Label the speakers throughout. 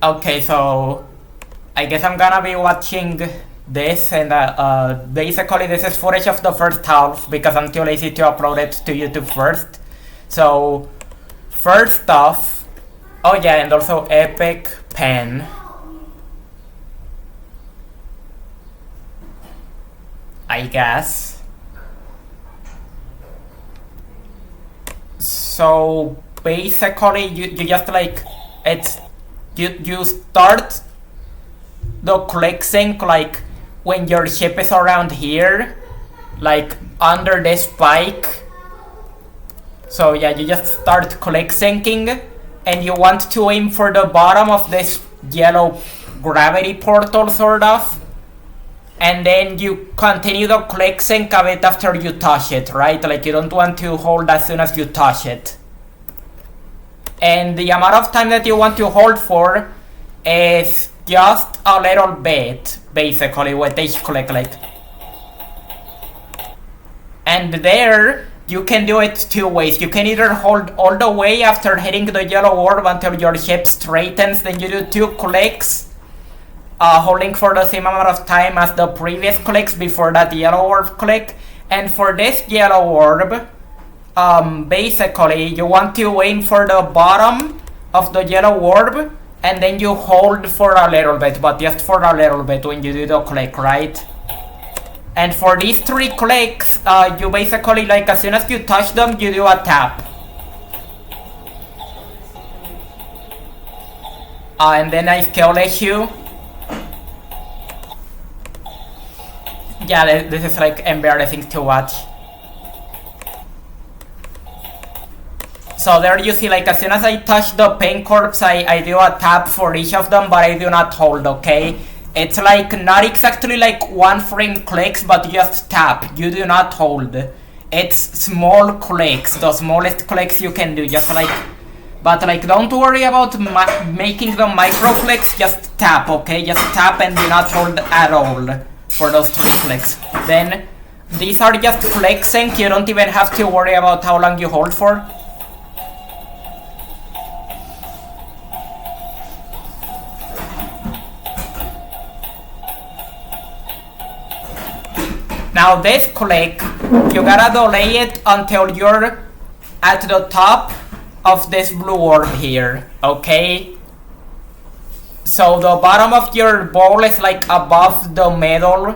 Speaker 1: Okay, so I guess I'm gonna be watching this, and basically this is footage of the first half because I'm too lazy to upload it to YouTube first. So first off, oh yeah, and also Epic Pen. I guess. So basically you just like you start the click sync like when your ship is around here, like under this spike. So yeah, you just start click syncing, and you want to aim for the bottom of this yellow gravity portal sort of, and then you continue the click sync a bit after you touch it, right? Like you don't want to hold as soon as you touch it. And the amount of time that you want to hold for is just a little bit, basically, with each click, like. And there, you can do it two ways. You can either hold all the way after hitting the yellow orb until your ship straightens, then you do two clicks, holding for the same amount of time as the previous clicks before that yellow orb click. And for this yellow orb, basically, you want to aim for the bottom of the yellow orb, and then you hold for a little bit, but just for a little bit when you do the click, right? And for these three clicks, you basically, like, as soon as you touch them, you do a tap. And then I skill issue. Yeah, this is like embarrassing to watch. So there you see, like, as soon as I touch the paint corpse, I do a tap for each of them, but I do not hold, okay? It's like not exactly like one frame clicks, but just tap. You do not hold. It's small clicks, the smallest clicks you can do, just like. But like, don't worry about making the micro clicks, just tap, okay? Just tap and do not hold at all for those three clicks. Then, these are just click sync, you don't even have to worry about how long you hold for. Now this click, you gotta delay it until you're at the top of this blue orb here, okay? So the bottom of your ball is like above the middle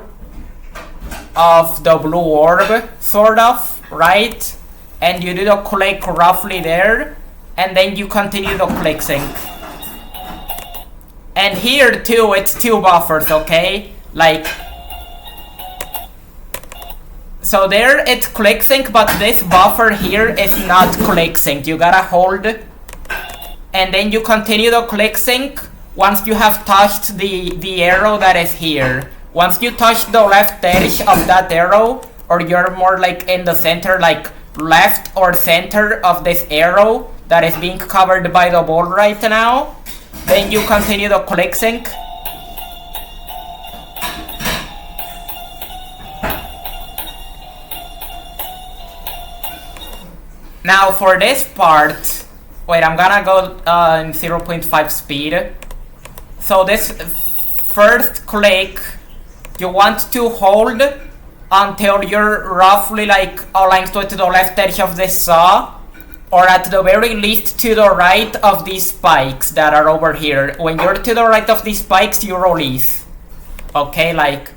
Speaker 1: of the blue orb, sort of, right? And you do the click roughly there, and then you continue the click sync. And here too, it's two buffers, okay? Like, so there it's click sync, but this buffer here is not click sync. You gotta hold, and then you continue the click sync once you have touched the arrow that is here. Once you touch the left edge of that arrow, or you're more like in the center, like left or center of this arrow that is being covered by the ball right now, then you continue the click sync. Now for this part, wait, I'm gonna go in 0.5 speed. So this first click, you want to hold until you're roughly like aligned to the left edge of this saw, or at the very least to the right of these spikes that are over here. When you're to the right of these spikes, you release. Okay, like,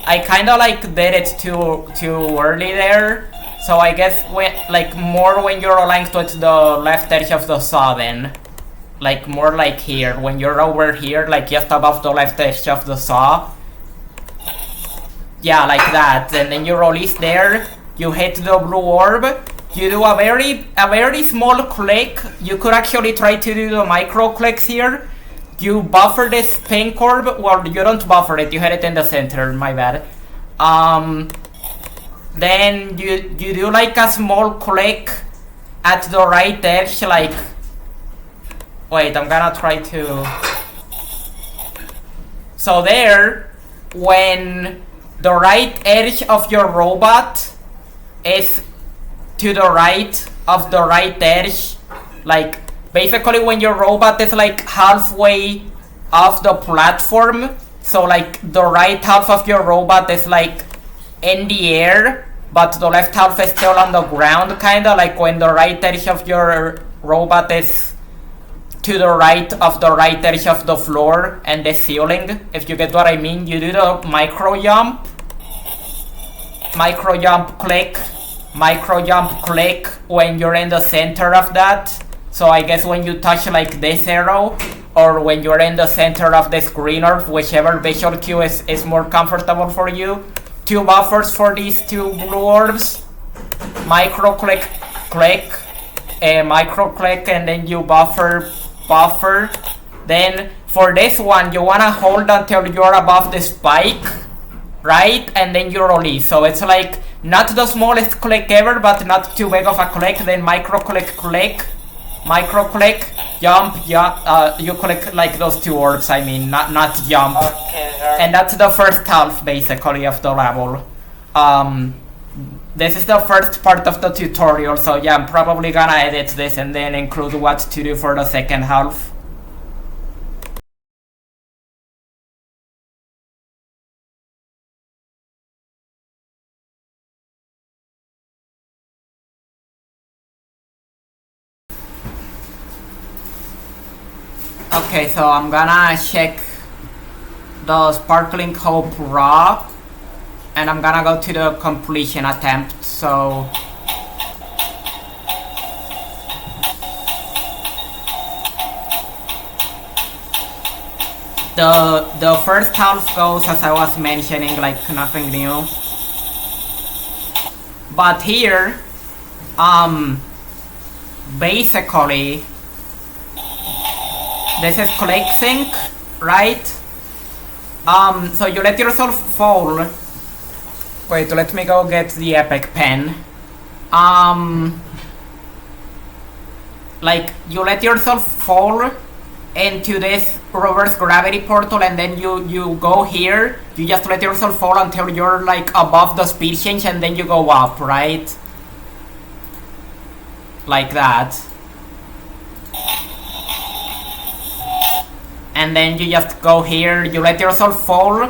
Speaker 1: I kinda like did it too early there. So I guess more when you're aligned towards the left edge of the saw then. Like more like here, when you're over here, like just above the left edge of the saw. Yeah, like that. And then you release there, you hit the blue orb, you do a very small click. You could actually try to do the micro clicks here. You buffer this pink orb, well, you don't buffer it, you hit it in the center, my bad. Then you do like a small click at the right edge, like, wait, I'm gonna try to, so there, when the right edge of your robot is to the right of the right edge, like basically when your robot is like halfway off the platform, so like the right half of your robot is like in the air, but the left half is still on the ground, kinda like when the right edge of your robot is to the right of the right edge of the floor and the ceiling, if you get what I mean. You do the micro jump, click when you're in the center of that. So I guess when you touch like this arrow, or when you're in the center of this green orb, whichever visual cue is more comfortable for you. 2 buffers for these 2 blue orbs. Micro click, micro click, and then you buffer. Then for this one, you wanna hold until you're above the spike, right? And then you release. So it's like not the smallest click ever, but not too big of a click. Then micro click, jump, you click like those 2 orbs, I mean, not jump.
Speaker 2: Okay,
Speaker 1: and that's the first half basically of the level. This is the first part of the tutorial, so yeah, I'm probably gonna edit this and then include what to do for the second half. Okay, so I'm gonna check the Sparkling Hope raw, and I'm gonna go to the completion attempt. So the first half goes as I was mentioning, like nothing new. But here, basically, this is click sync, right? So you let yourself fall. Wait, let me go get the epic pen. Like you let yourself fall into this reverse gravity portal, and then you go here. You just let yourself fall until you're like above the speed change, and then you go up, right? Like that. And then you just go here, you let yourself fall,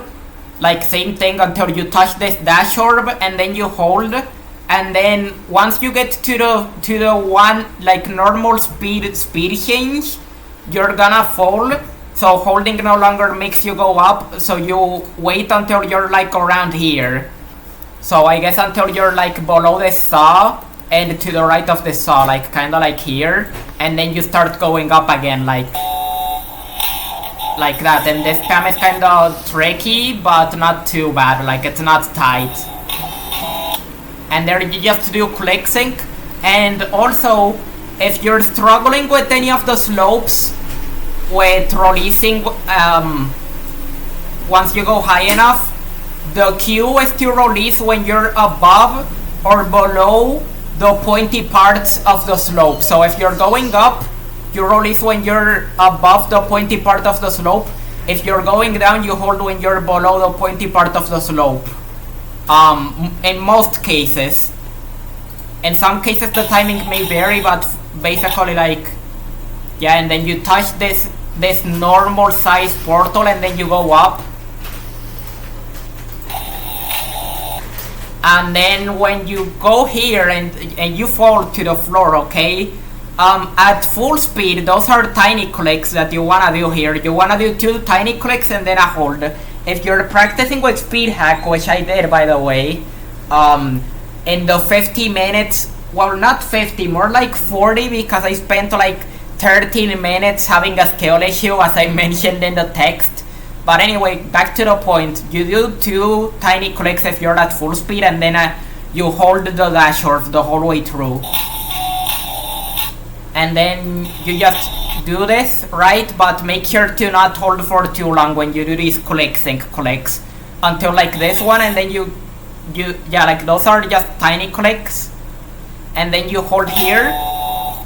Speaker 1: like same thing until you touch this dash orb, and then you hold, and then once you get to the one like normal speed change, you're gonna fall. So holding no longer makes you go up, so you wait until you're like around here. So I guess until you're like below the saw and to the right of the saw, like kinda like here, and then you start going up again, like that. And this cam is kind of tricky, but not too bad, like it's not tight. And there you just do click sync. And also, if you're struggling with any of the slopes with releasing, once you go high enough, the cue is to release when you're above or below the pointy parts of the slope. So if you're going up, you release when you're above the pointy part of the slope. If you're going down, you hold when you're below the pointy part of the slope. In most cases. In some cases the timing may vary, but basically like, yeah, and then you touch this normal size portal, and then you go up. And then when you go here and you fall to the floor, okay? At full speed, those are tiny clicks that you wanna do here. You wanna do 2 tiny clicks and then a hold. If you're practicing with Speed Hack, which I did by the way, in the 50 minutes, well not 50, more like 40, because I spent like 13 minutes having a scale issue as I mentioned in the text. But anyway, back to the point. You do 2 tiny clicks if you're at full speed, and then you hold the dash orb the whole way through. And then you just do this, right? But make sure to not hold for too long when you do these click sync clicks. Until like this one, and then you yeah, like those are just tiny clicks. And then you hold here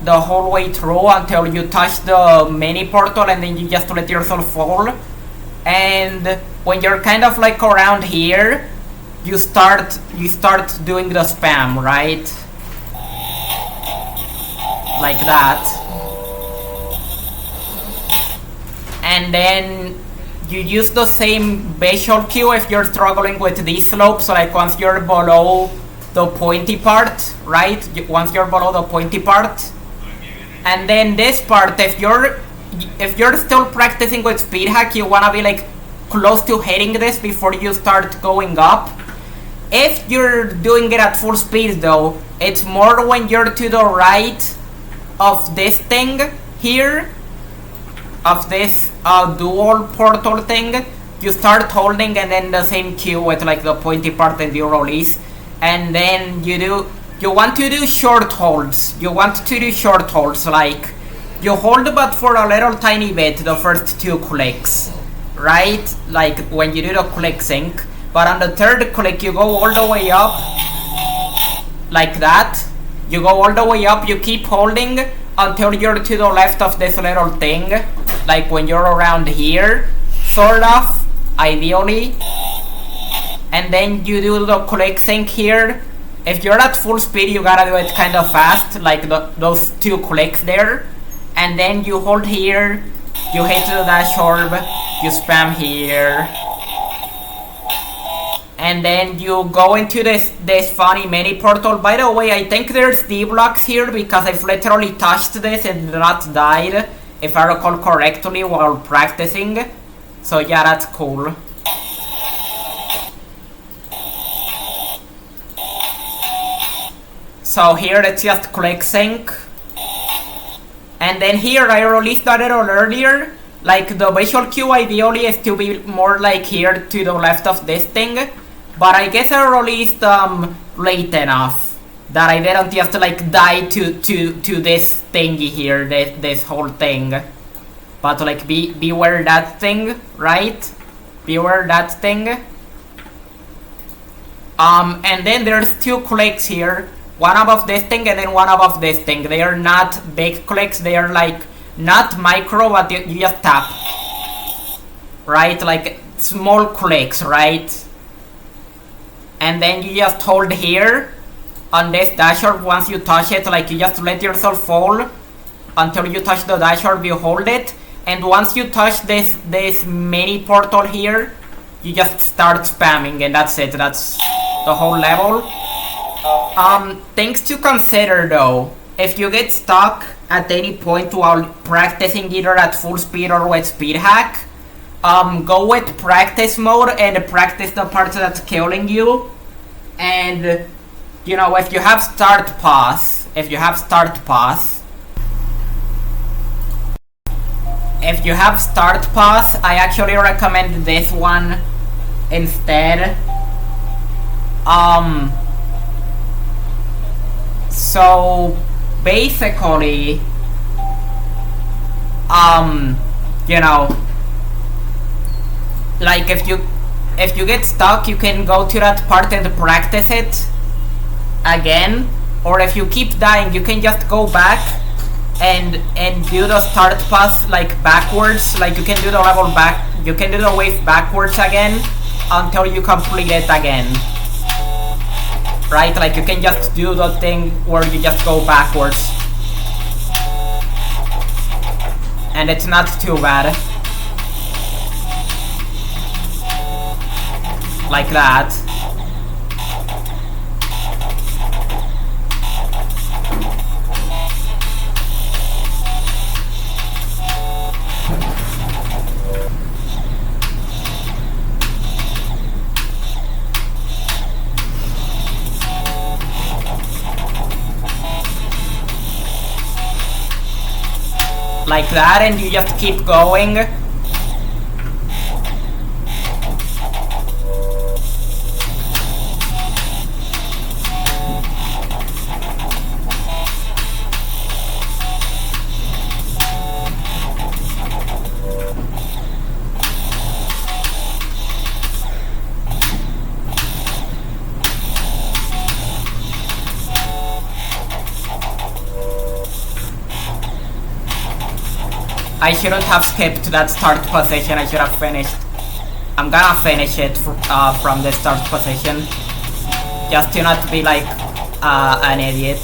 Speaker 1: the whole way through until you touch the mini portal, and then you just let yourself fall. And when you're kind of like around here, you start doing the spam, right? Like that. and then you use the same visual cue if you're struggling with this slope. So like once you're below the pointy part, right? Once you're below the pointy part, and then this part, if you're still practicing with speed hack, you wanna be like close to hitting this before you start going up. If you're doing it at full speed though, it's more when you're to the right of this thing here, of this dual portal thing, you start holding and then the same cue with like the pointy part and you release, and then you want to do short holds. Like you hold but for a little tiny bit the first 2 clicks, right? Like when you do the click sync, but on the third click you go all the way up like that. You go all the way up, you keep holding until you're to the left of this little thing, like when you're around here, sort of, ideally. And then you do the click sync here. If you're at full speed, you gotta do it kind of fast, like those 2 clicks there. And then you hold here, you hit the dash orb, you spam here. And then you go into this funny mini portal. By the way, I think there's D-blocks here because I've literally touched this and not died, if I recall correctly, while practicing. So yeah, that's cool. So here it's just click sync. And then here I released a little earlier. Like the visual cue ideally is to be more like here to the left of this thing. But I guess I released late enough that I didn't just like die to this thingy here, this whole thing. But like beware that thing, right? Beware that thing. And then there's 2 clicks here. One above this thing and then one above this thing. They are not big clicks, they are like not micro, but you just tap. Right? Like small clicks, right? And then you just hold here on this dash orb. Once you touch it, like you just let yourself fall until you touch the dash orb, you hold it. And once you touch this mini portal here, you just start spamming, and that's it. That's the whole level. Things to consider though. If you get stuck at any point while practicing either at full speed or with speed hack, go with practice mode and practice the parts that's killing you. And you know, if you have start pause, I actually recommend this one instead. So basically, you know, like if you get stuck, you can go to that part and practice it again, or if you keep dying, you can just go back and do the start pass like backwards. Like you can do the level back, you can do the wave backwards again until you complete it again. Right? Like you can just do the thing where you just go backwards. And it's not too bad. Like that. Like that, and you just keep going. I shouldn't have skipped that start position, I should have finished. I'm gonna finish it from the start position. Just to not be like an idiot.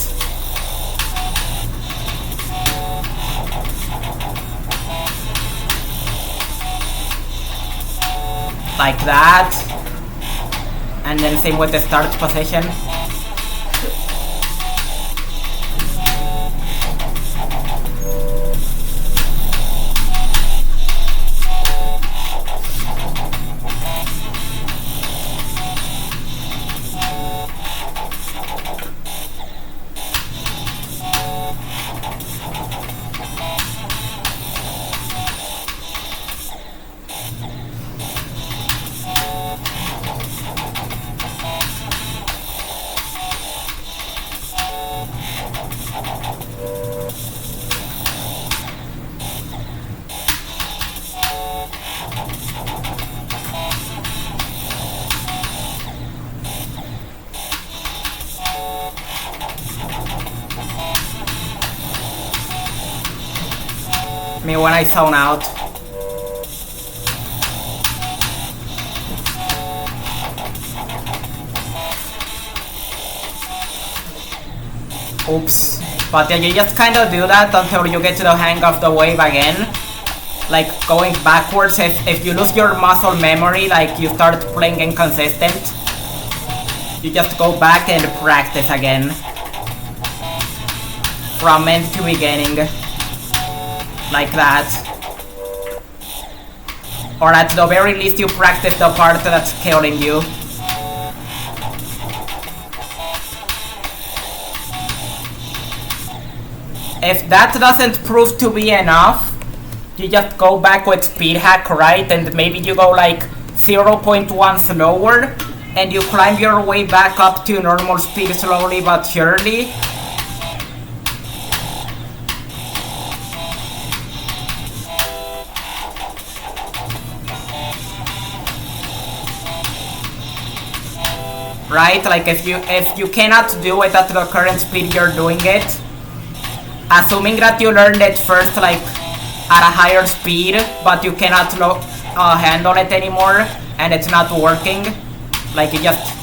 Speaker 1: like that, and then same with the start position. Me when I zone out. Oops. But yeah, you just kind of do that until you get to the hang of the wave again. Like going backwards, if you lose your muscle memory, like you start playing inconsistent, you just go back and practice again. From end to beginning. Like that. Or at the very least you practice the part that's killing you. If that doesn't prove to be enough, you just go back with speed hack, right? And maybe you go like 0.1 slower and you climb your way back up to normal speed slowly but surely. Right? Like if you cannot do it at the current speed you're doing it, assuming that you learned it first like at a higher speed, but you cannot handle it anymore and it's not working, like you just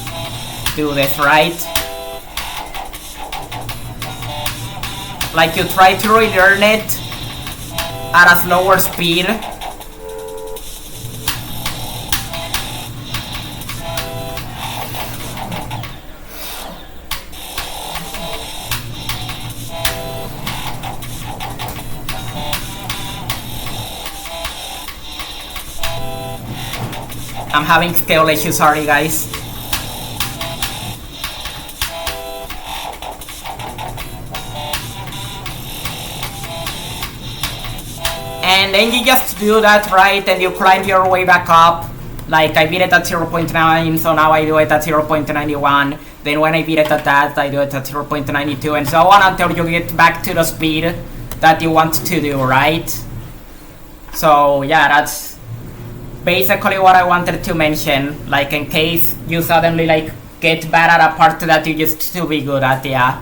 Speaker 1: do this, right? Like you try to relearn it at a slower speed. I'm having scale issues, sorry guys. And then you just do that, right, and you climb your way back up. Like I beat it at 0.9, so now I do it at 0.91. Then when I beat it at that, I do it at 0.92 and so on until you get back to the speed that you want to do, right? So yeah, that's basically what I wanted to mention, like in case you suddenly like get bad at a part that you used to be good at, yeah.